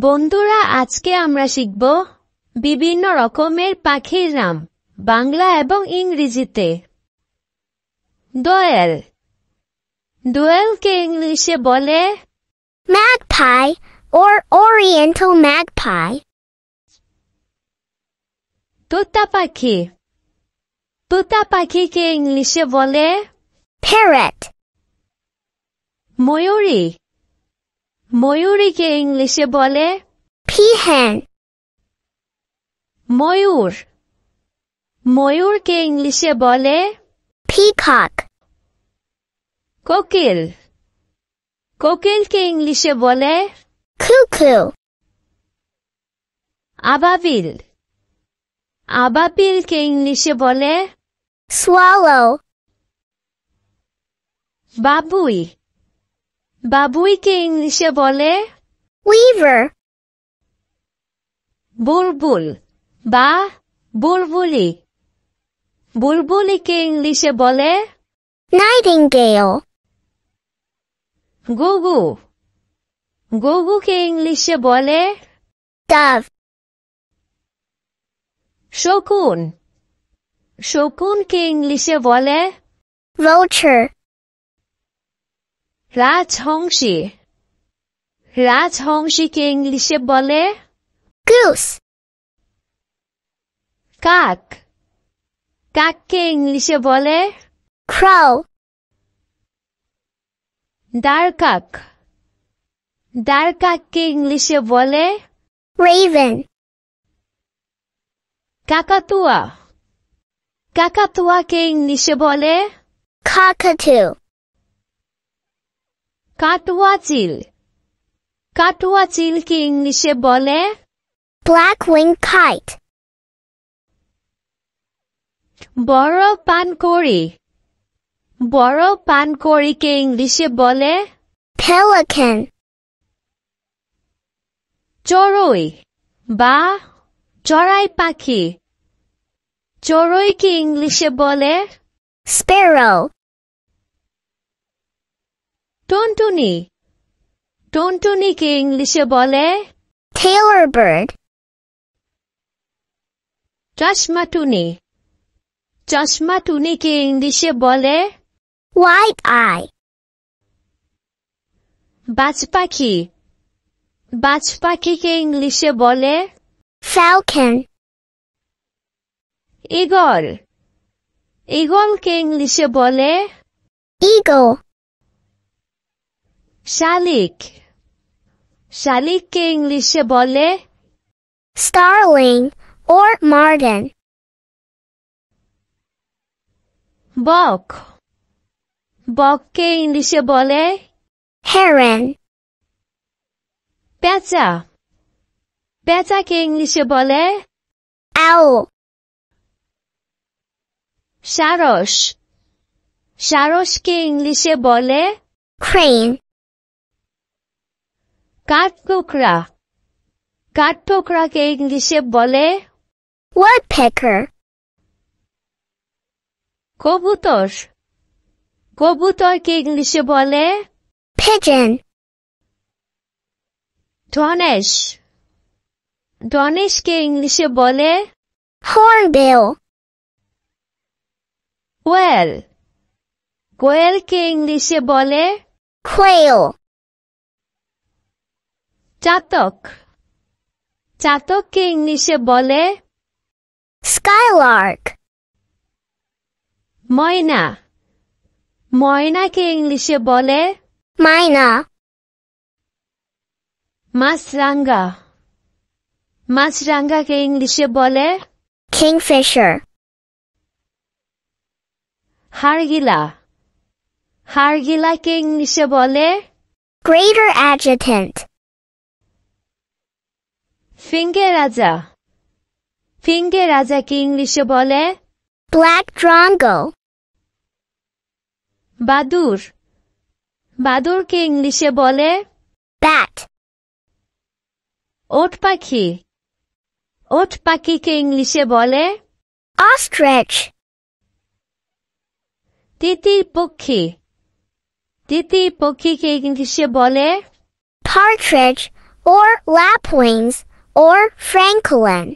বন্ধুরা আজকে আমরা শিখব বিভিন্ন রকমের পাখির নাম বাংলা এবং ইংরেজিতে। দোয়েল। দোয়েলকে ইংলিশে বলে magpie or oriental magpie. তোতা পাখি। তোতা পাখিকে ইংলিশে বলে parrot. ময়ূরী। ময়ূরীকে ইংলিশে বলে peahen. ময়ূর। ময়ূরকে ইংলিশে বলে peacock. কোকিল। কোকিলকে ইংলিশে বলে cuckoo. আবাবিল। আবাবিলকে ইংলিশে বলে swallow. বাবুই। বাবুইকে ইংলিশে বলে weaver. বুলবুল বা বুলবুলি। বুলবুলিকে ইংলিশে বলে nightingale. গুগু। গুগুকে ইংলিশে বলে dove. শকুন। শকুনকে ইংলিশে বলে vulture. রাজহংসী। রাজহংসীকে ইংলিশে বলে goose. কাক। কাককে ইংলিশে বলে crow. দারকাক। দারকাককে ইংলিশে বলে raven. কাকাতুয়া। কাকাতুয়াকে ইংলিশে বলে cockatoo. কাটুয়া চিল। কাটুয়া চিলকে ইংলিশে বলে black-winged kite. বড় পানকড়ি। বড় পানকড়িকে ইংলিশে বলে pelican. চড়ুই বা চড়াই পাখি। চড়ুইকে ইংলিশে বলে sparrow. টুনটুনি। টুনটুনিকে ইংলিশে বলে tailor bird. চশমাটুনি। চশমাটুনিকে ইংলিশে বলে white eye. বাজ পাখি। বাজ পাখিকে ইংলিশে বলে falcon. ঈগল। ঈগলকে ইংলিশে বলে eagle. শালিক। শালিককে ইংলিশে বলে starling or martin. বক। বককে ইংলিশে বলে heron. পেঁচা। পেঁচাকে ইংলিশে বলে owl. সারস। সারসকে ইংলিশে বলে crane. কাঠঠোকরা। কাঠঠোকরাকে ইংলিশে বলে woodpecker. কবুতর। কবুতরকে ইংলিশে বলে pigeon. ধনেশ। ধনেশকে ইংলিশে বলে hornbill. কোয়েল। কোয়েলকে ইংলিশে বলে quail. চাতক। চাতককে ইংলিশে বলে skylark. ময়না। ময়নাকে ইংলিশে বলে myna. মাছরাঙা। মাছরাঙাকে ইংলিশে বলে kingfisher. হাড়গিলা। হাড়গিলাকে ইংলিশে বলে greater adjutant. ফিঙ্গে রাজা। ফিঙ্গে রাজাকে ইংলিশে বলে black drongo. বাদুর। বাদুরকে ইংলিশে বলে bat. ওট পাখি। ওট পাখিকে ইংলিশে বলে ostrich. তিতির পক্ষী। তিতির পক্ষীকে ইংলিশে বলে partridge or lapwings, or francolin.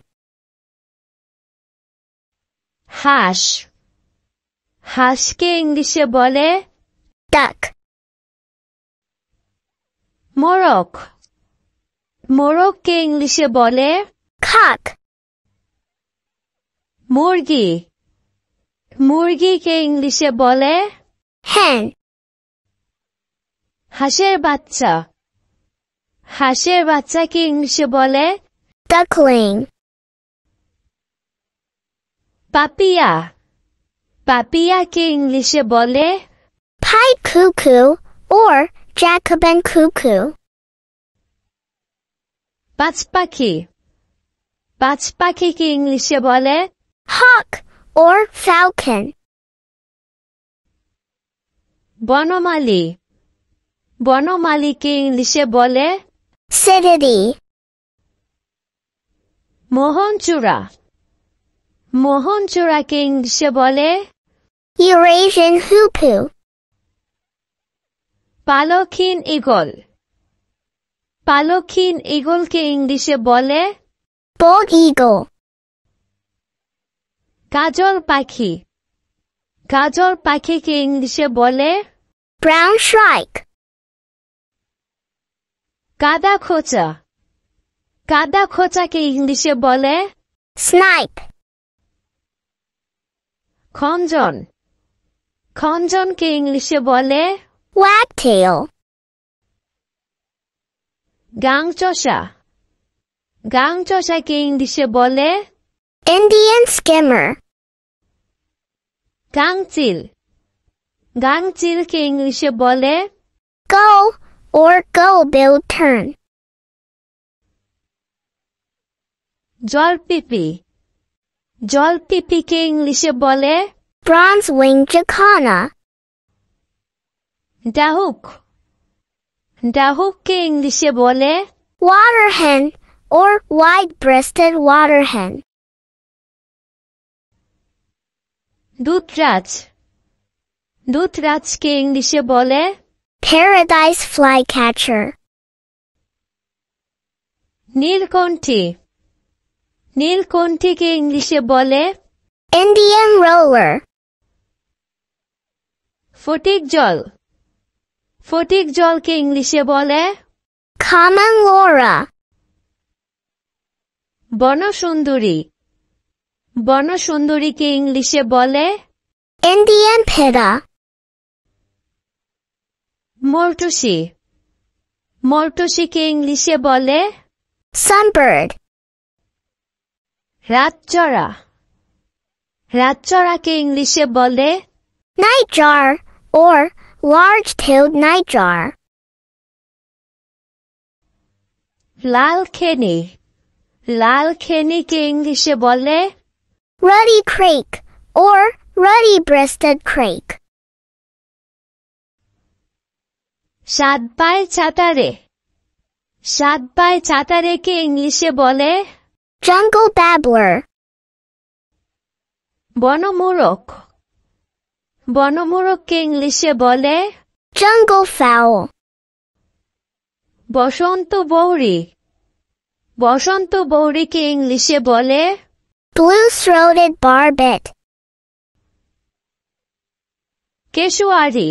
হাঁস হাঁসকে ইংলিশে বলে Duck. মোরগ মোরগকে ইংলিশে বলে Cock. মুরগি মুরগিকে ইংলিশে বলে Hen. হাঁসের বাচ্চা হাঁসের বাচ্চাকে ইংলিশে বলে Duckling. পাপিয়া পাপিয়াকে ইংলিশে বলে Pied cuckoo, or Jacobin cuckoo. পাঁচপাখি পাঁচপাখিকে ইংলিশে বলে Hawk, or falcon. বনমালী বনমালীকে ইংলিশে বলে Citity. মোহনচূড়া মোহনচূড়াকে ইংলিশে বলে Eurasian hoopoe. পালক্ষীন ঈগল পালক্ষীন ঈগলকে ইংলিশে বলে Bald eagle. কাজল পাখি কাজল পাখিকে ইংলিশে বলে Brown shrike. কাদা খোঁচা কাদা খোঁচাকে ইংলিশে বলে Snipe. খঞ্জন খঞ্জনকে ইংলিশে বলে Wagtail. গাংচষা গাংচষাকে ইংলিশে বলে Indian skimmer. গাংচিল গাংচিলকে ইংলিশে বলে Gull, or gull-billed tern. জলপিপি জলপিপিকে ইংলিশে বলে Bronze-winged jacana. ডাহুক ডাহুককে ইংলিশে বলে Water hen, or wide-breasted water hen. Dudhraj দুধরাজকে ইংলিশে বলে Paradise flycatcher. নীলকণ্ঠী নীলকণ্ঠীকে ইংলিশে বলে Indian roller. ফটিক জল ফটিক জলকে ইংলিশে বলে Common Laura. বনসুন্দরী বনসুন্দরীকে ইংলিশে বলে Indian pitta. মরটুসি মরটুসিকে ইংলিশে বলে Sunbird. রাতচড়া রাতচড়াকে ইংলিশে বলে Nightjar, or large-tailed nightjar. লালখেনি লালখেনিকে ইংলিশে বলে Ruddy crake, or ruddy-breasted crake. সাত পায়ে ছাতারে সাত পায়ে ছাতারেকে ইংলিশে বলে Jungle babbler. বনমোরক বনমোরককে ইংলিশে বলে Jungle fowl. বসন্ত বৌরি বসন্ত বৌরিকে ইংলিশে বলে Blue-throated barbet. কেশুয়ারি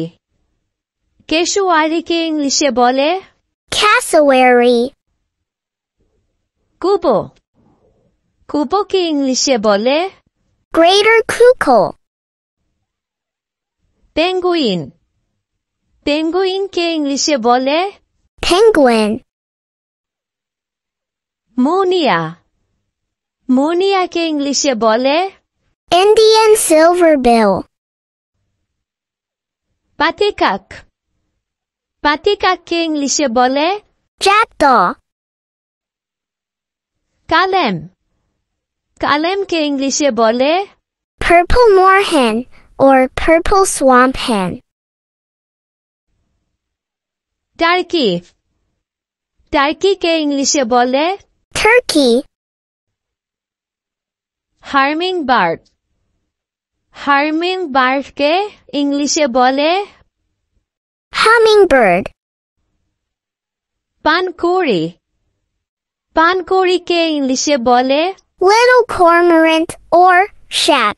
কেশুয়ারিকে ইংলিশে বলে Cassowary. কুপো কুপোকে ইংলিশে বলে Greater cuckoo. পেঙ্গুইন পেঙ্গুইনকে ইংলিশে বলে Penguin. মুনিয়া মুনিয়াকে ইংলিশে বলে Indian silverbill. পাতিকাক পাতিকাককে ইংলিশে বলে Jackdaw. কালেম কালেমকে ইংলিশে বলে Purple moorhen, or purple swamp hen. Turkey টার্কিকে ইংলিশে বলে Turkey. হার্মিং বার্ড হার্মিং বার্ডকে ইংলিশে বলে Hummingbird. পানকৌড়ি পানকৌড়িকে ইংলিশে বলে little cormorant or shag.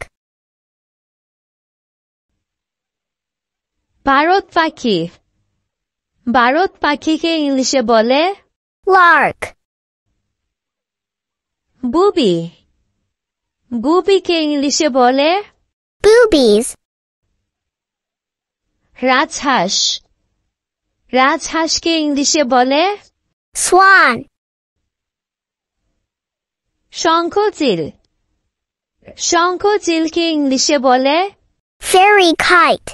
Bharat পাখি ভারত পাখিকে ইংলিশে বলে Lark. বুবি বুবিকে ইংলিশে বলে Boobies. রাজহাঁস রাজহাঁসকে ইংলিশে বলে Swan. শঙ্খচিল শঙ্খচিলকে ইংলিশে বলে Fairy kite.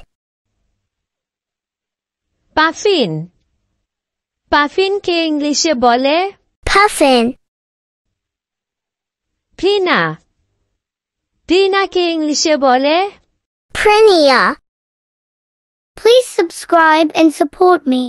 পাফিন পাফিনকে ইংলিশে বলে Puffin. ফ্রিনা ফ্রিনাকে ইংলিশে বলে Prinia. Please subscribe and support me.